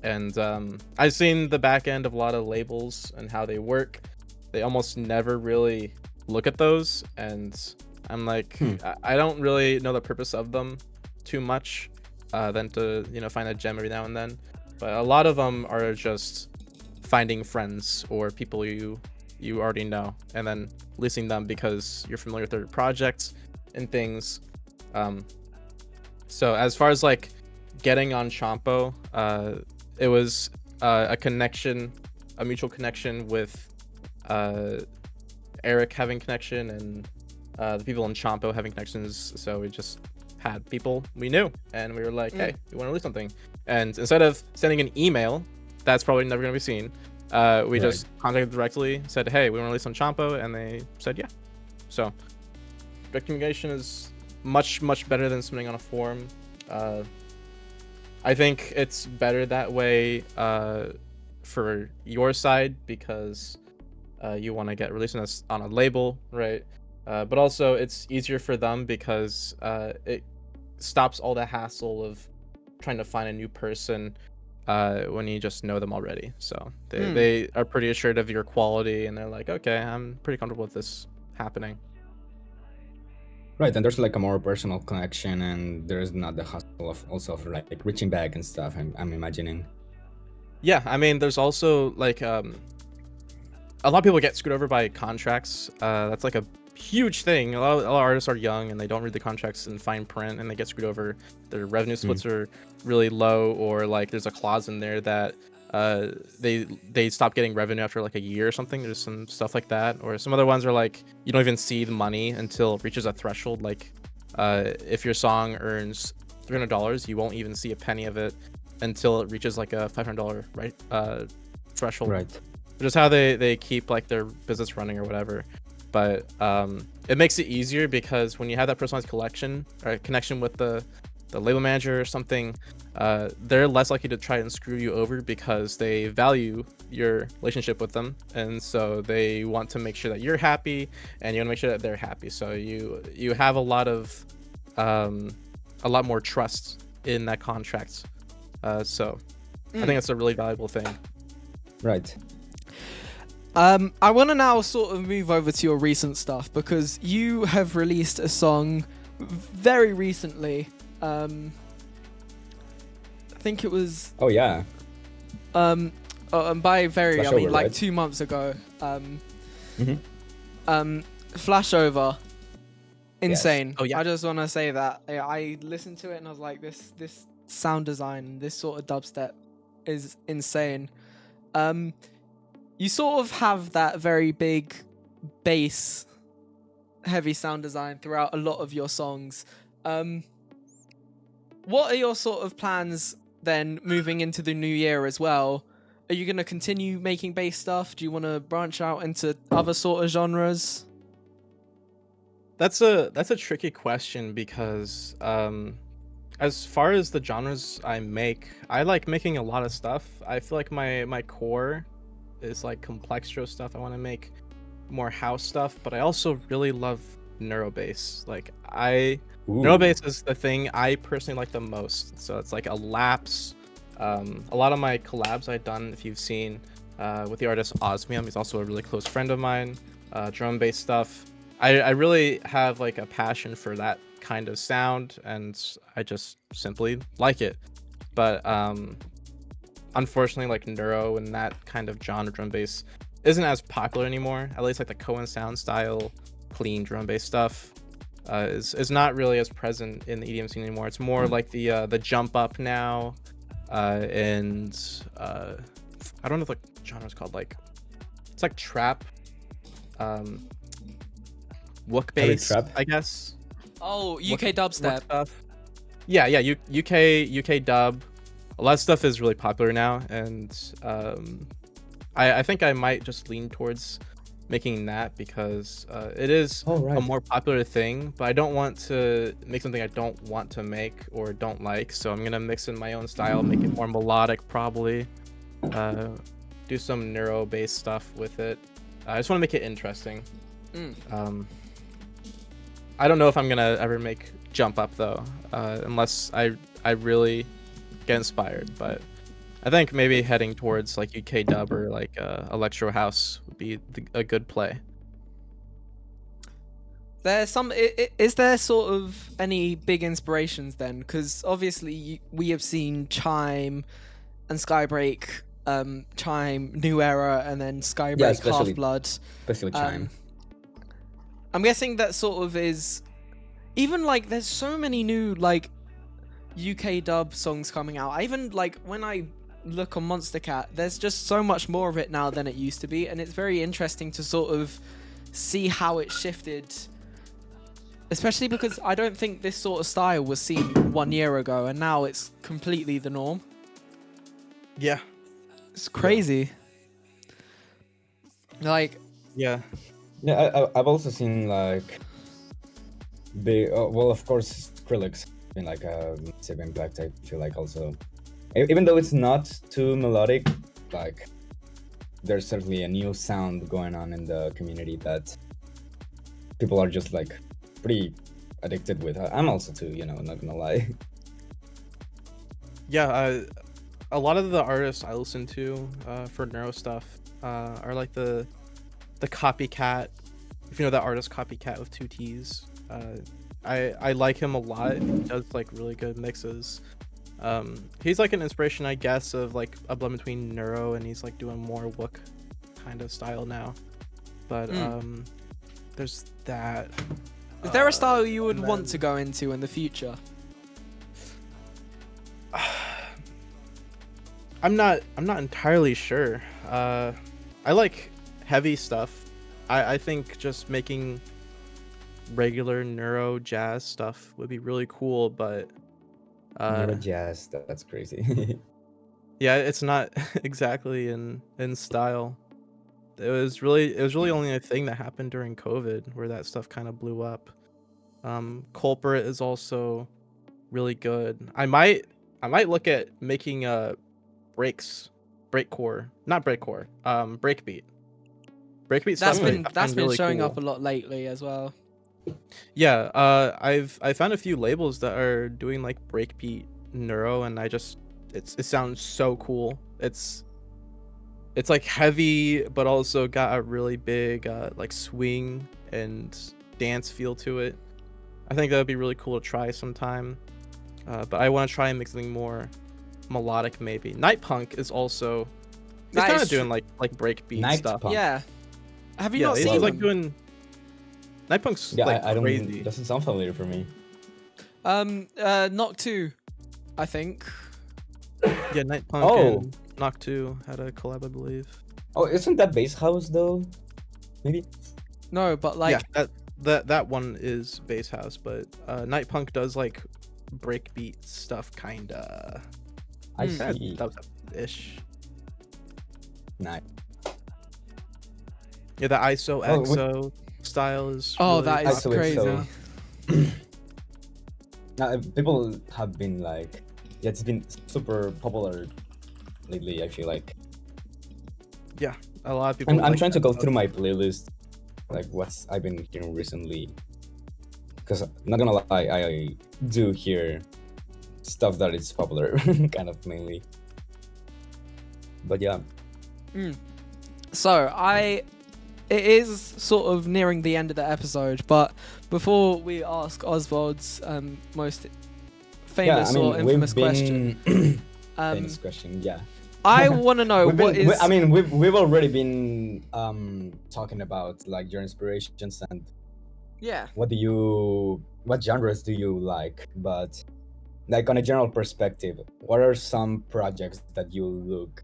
and I've seen the back end of a lot of labels and how they work. They almost never really look at those, and I'm like, I don't really know the purpose of them too much, than to find a gem every now and then. But a lot of them are just finding friends or people you already know, and then releasing them because you're familiar with their projects and things. So as far as like getting on Chompo, it was a connection, a mutual connection with Eric having connection and the people in Chompo having connections. So we just had people we knew, and we were like, hey, we want to release something. And instead of sending an email, that's probably never going to be seen, we just contacted directly, said, hey, we want to release on Chompo, and they said yeah. So direct communication is much better than submitting on a forum. I think it's better that way for your side because you want to get released on a label, right? But also it's easier for them because it stops all the hassle of trying to find a new person when you just know them already. So they are pretty assured of your quality, and they're like, okay, I'm pretty comfortable with this happening. Right, and there's like a more personal connection, and there's not the hustle of also of like reaching back and stuff. I'm imagining. Yeah, I mean, there's also like a lot of people get screwed over by contracts. That's like a huge thing. A lot of artists are young and they don't read the contracts in fine print, and they get screwed over. Their revenue splits are really low, or like there's a clause in there that they stop getting revenue after like a year or something. There's some stuff like that, or some other ones are like you don't even see the money until it reaches a threshold. Like if your song earns $300, you won't even see a penny of it until it reaches like a $500 threshold. Right. Which is how they keep like their business running or whatever. But it makes it easier because when you have that personalized collection or connection with the label manager or something, they're less likely to try and screw you over because they value your relationship with them, and so they want to make sure that you're happy, and you want to make sure that they're happy. So you have a lot more trust in that contract. So I think that's a really valuable thing. Right. I want to now sort of move over to your recent stuff because you have released a song very recently. I think it was. Oh yeah. And by very, I mean Flashover, like right? 2 months ago. Mhm. Flashover. Insane. Oh, yeah. I just want to say that I listened to it and I was like, this sound design, this sort of dubstep is insane. You sort of have that very big bass heavy sound design throughout a lot of your songs. What are your sort of plans then moving into the new year as well? Are you going to continue making bass stuff? Do you want to branch out into other sort of genres? That's a tricky question because as far as the genres I make, I like making a lot of stuff. I feel like my core is like complextro stuff. I want to make more house stuff, but I also really love neurobass. Like neurobass is the thing I personally like the most. So it's like a lapse. A lot of my collabs I've done, if you've seen, with the artist Osmium, he's also a really close friend of mine. drum bass stuff. I really have like a passion for that kind of sound, and I just simply like it. But unfortunately, like neuro and that kind of genre drum bass isn't as popular anymore. At least like the Cohen sound style, clean drum bass stuff is not really as present in the EDM scene anymore. It's more like the jump up now, and I don't know what the genre is called. Like it's like trap, wook bass, trap? I guess. Oh, UK Wook dubstep. stuff. Yeah, UK dub. A lot of stuff is really popular now, and I think I might just lean towards making that because it is Oh, right. a more popular thing, but I don't want to make something I don't want to make or don't like, so I'm gonna mix in my own style, make it more melodic probably, do some neuro based stuff with it. I just want to make it interesting. I don't know if I'm gonna ever make jump up though, unless I really get inspired, but I think maybe heading towards like UK dub or like electro house would be a good play. There's some. Is there sort of any big inspirations then? Because obviously we have seen Chime and Skybreak, Chime, New Era, and then Skybreak, especially- Half Blood. Especially Chime. I'm guessing that sort of is. Even like, there's so many new like UK dub songs coming out. I even like when I look on Monster Cat, there's just so much more of it now than it used to be, and it's very interesting to sort of see how it shifted. Especially because I don't think this sort of style was seen 1 year ago, and now it's completely the norm. Yeah. It's crazy. Like, Yeah. Yeah, I've also seen like big. Well, of course, Skrillex been like a massive impact. I feel like also, even though it's not too melodic, like there's certainly a new sound going on in the community that people are just like pretty addicted with. I'm also too, not gonna lie. Yeah, a lot of the artists I listen to for neuro stuff are like the Copycat. If you know that artist Copycat with 2 T's, I like him a lot. He does like really good mixes. He's like an inspiration, I guess, of like a blend between neuro and he's like doing more wook kind of style now. But there's that. is there a style you would and want then- to go into in the future? I'm not entirely sure. I like heavy stuff. I think just making regular neuro jazz stuff would be really cool, but Neuro jazz, that's crazy. yeah, it's not exactly in style. It was really only a thing that happened during COVID where that stuff kind of blew up. Culprit is also really good. I might look at making breakbeat That's stuff. been really showing cool. up a lot lately as well. Yeah, I found a few labels that are doing like breakbeat neuro, and it sounds so cool. It's like heavy, but also got a really big like swing and dance feel to it. I think that would be really cool to try sometime. But I want to try and make something more melodic, maybe. Night Punk is also he's That kind is of doing like breakbeat Night stuff. Punk. Yeah. Have you Yeah, not he's seen like them? doing Night Punk's Yeah, like I don't. crazy. Doesn't sound familiar for me. Knock 2, I think. Yeah, Night Punk Oh. and Knock 2 had a collab, I believe. Oh, isn't that Bass House though? Maybe. No, but like, yeah, that one is bass house, but Night Punk does like breakbeat stuff, kinda. I Hmm. see. Ish. Nice. Yeah, the ISO Oh, EXO style is. oh, really that is popular. crazy. So- Now, people have been like, yeah, it's been super popular lately. I feel like a lot of people. I'm like trying to that go stuff. through my playlist, like what's I've been hearing recently. Because not gonna lie, I do hear stuff that is popular, kind of mainly. But yeah, So I it is sort of nearing the end of the episode, but before we ask Oswald's most famous or infamous question, famous question, yeah. I want to know we've already been talking about like your inspirations and yeah. what genres do you like, but like on a general perspective, what are some projects that you look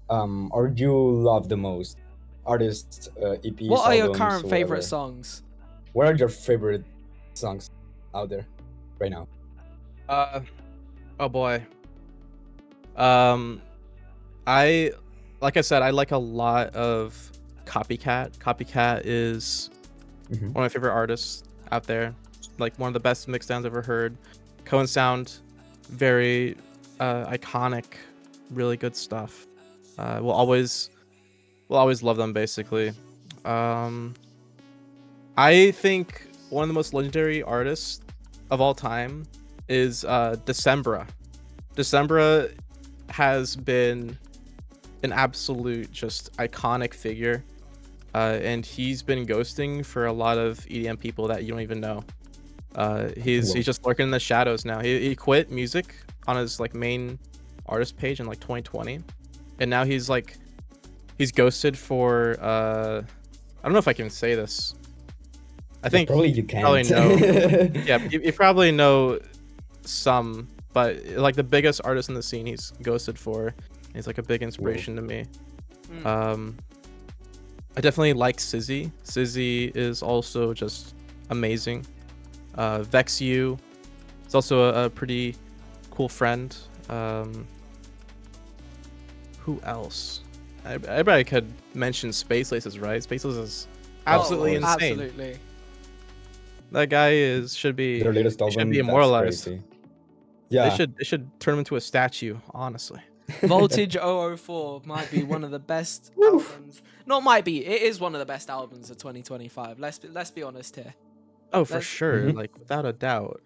or you love the most? Artists, EPs, What are your albums, current favorite whatever. songs? What are your favorite songs out there right now? Oh boy. I like I said, I like a lot of Copycat. Copycat is Mhm. one of my favorite artists out there. Like one of the best mix downs I've ever heard. Cone Sound, very iconic, really good stuff. We'll always love them basically. I think one of the most legendary artists of all time is Decembera. Decembera has been an absolute just iconic figure, and he's been ghosting for a lot of EDM people that you don't even know. He's just lurking in the shadows now. He quit music on his like main artist page in like 2020, and now he's ghosted for I don't know if I can say this. I think probably you can. Probably know. Yeah, you probably know some, but like the biggest artist in the scene, he's ghosted for. He's like a big inspiration to me. I definitely like Sizzy. Sizzy is also just amazing. Vex U is also a pretty cool friend. Who else? Everybody could mention Space Laces, right? Space Laces is absolutely insane. Absolutely. That guy should be Their latest album, should be that's immortalized. crazy. Yeah, They should turn him into a statue, honestly. Voltage 004 might be one of the best albums. Not might be, it is one of the best albums of 2025. Let's be honest here. Oh, for Let's- sure, like without a doubt.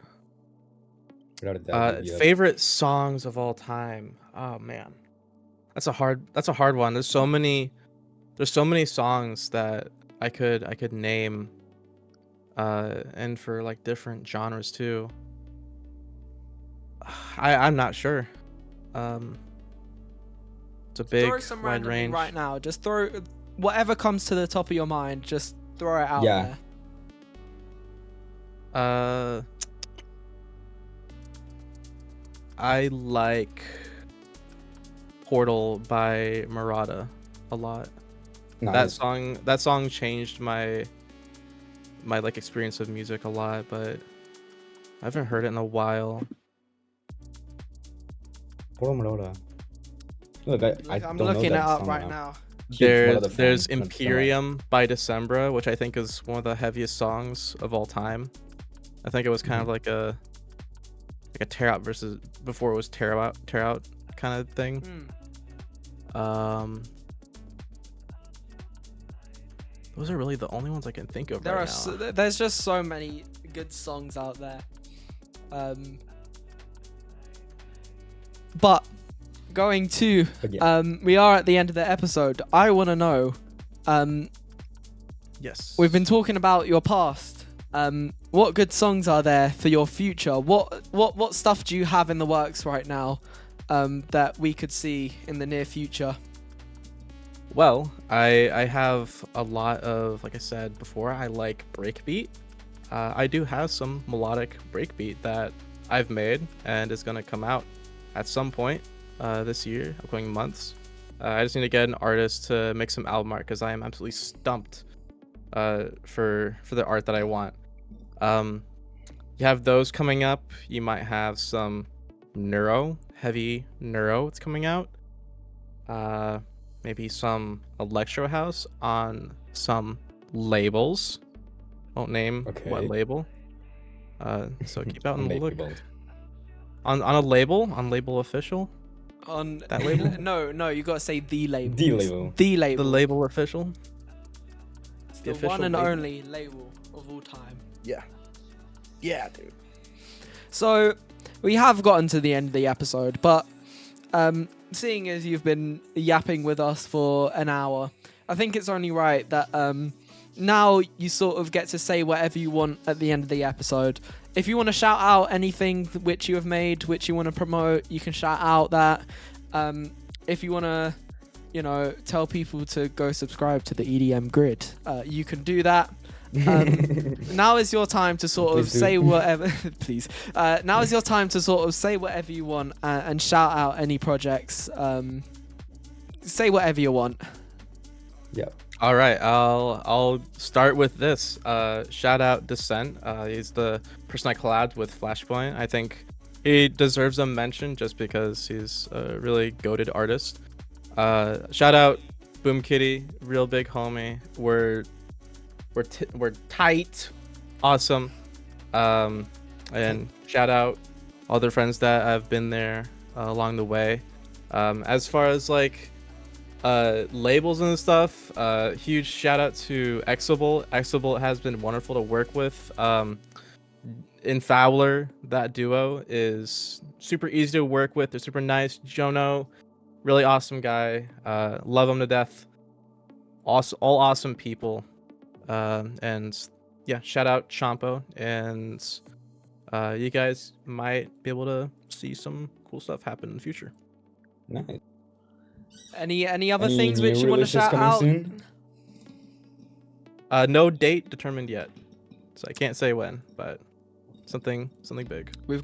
without a doubt, yeah. Favorite songs of all time. Oh man, that's a hard one. There's so many songs that I could name, and for like different genres too. I'm not sure. It's a big throw some wide randomly range. right now. Just throw whatever comes to the top of your mind. Just throw it out Yeah. there. I like Portal by Murata a lot. Nice. That song changed my like experience of music a lot, but I haven't heard it in a while. Puro Morora. Look, I I'm don't know looking it that up song right enough. now. Huge Morada fan, There's but, Imperium by Decembera, which I think is one of the heaviest songs of all time. I think it was kind of like a tear out versus before it was tear out kind of thing. Those are really the only ones I can think of right now. There's just so many good songs out there. But going to we are at the end of the episode. I want to know, Yes. we've been talking about your past. What good songs are there for your future? What stuff do you have in the works right now, that we could see in the near future? Well, I have a lot of, like I said before, I like breakbeat. I do have some melodic breakbeat that I've made and is going to come out at some point this year, upcoming months. I just need to get an artist to make some album art because I am absolutely stumped for the art that I want. You have those coming up. You might have some heavy neuro that's coming out. Maybe some electro house on some labels. Won't name what label. So keep out on the look. On a label, on Label Official. On that label? No, you gotta say the label. The label. The label. The Label Official. It's the the official one and label. only label of all time. Yeah. Yeah, dude. So we have gotten to the end of the episode, but seeing as you've been yapping with us for an hour, I think it's only right that now you sort of get to say whatever you want at the end of the episode. If you want to shout out anything which you have made, which you want to promote, you can shout out that. If you want to, tell people to go subscribe to the EDM Grid, you can do that. Now is your time to sort of say whatever. Please. Now is your time to sort of say whatever you want and shout out any projects. Say whatever you want. Yeah. All right, I'll start with this. Shout out Descent. He's the person I collabed with Flashpoint. I think he deserves a mention just because he's a really goated artist. Shout out Boom Kitty, real big homie. We're tight, awesome. And shout out all the friends that have been there along the way. As far as like labels and stuff, huge shout out to Exobolt. Exobolt has been wonderful to work with. In Fowler, that duo is super easy to work with. They're super nice. Jono, really awesome guy. Love him to death. All awesome people. And yeah, shout out CHOMPO, and you guys might be able to see some cool stuff happen in the future. Nice. Any other Any things new which you want to releases shout coming out? soon? No date determined yet, so I can't say when, but something big. We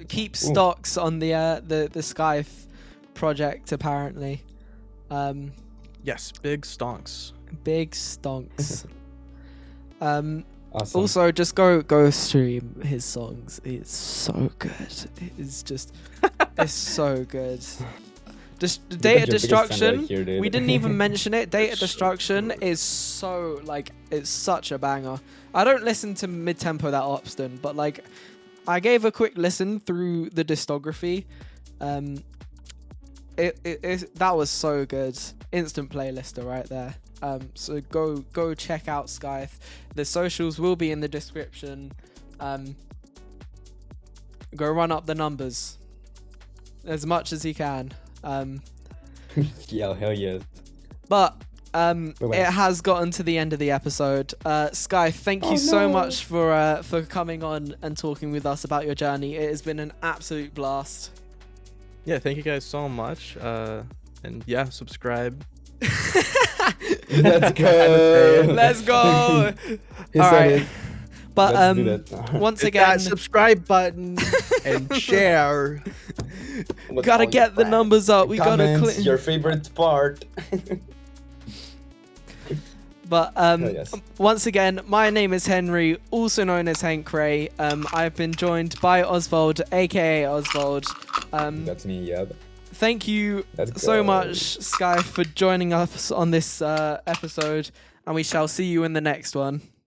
keep stocks on the Skyth project apparently. Yes, big stonks. Big stonks. Awesome. Also, just go stream his songs. It's so good. It's just, it's so good. Just Data Destruction. We didn't even mention it. Data Destruction is so it's such a banger. I don't listen to mid tempo that often, but like, I gave a quick listen through the discography. That was so good. Instant playlister right there. So go check out Skyth. The socials will be in the description. Go run up the numbers as much as you can. Yeah, hell yes. But it has gotten to the end of the episode. Skyth, thank you so much for coming on and talking with us about your journey. It has been an absolute blast. Yeah, thank you guys so much. And yeah, subscribe. Let's go. Let's go. He All said right. it. But Let's do that. once Hit again, that subscribe button and share. gotta get the numbers up. We gotta Comments, click. your favorite part. But yes. once again, my name is Henry, also known as Hank Ray. I've been joined by Oswald, aka Oswald. That's me. Yep. Thank you Let's so go. much, Sky, for joining us on this episode, and we shall see you in the next one.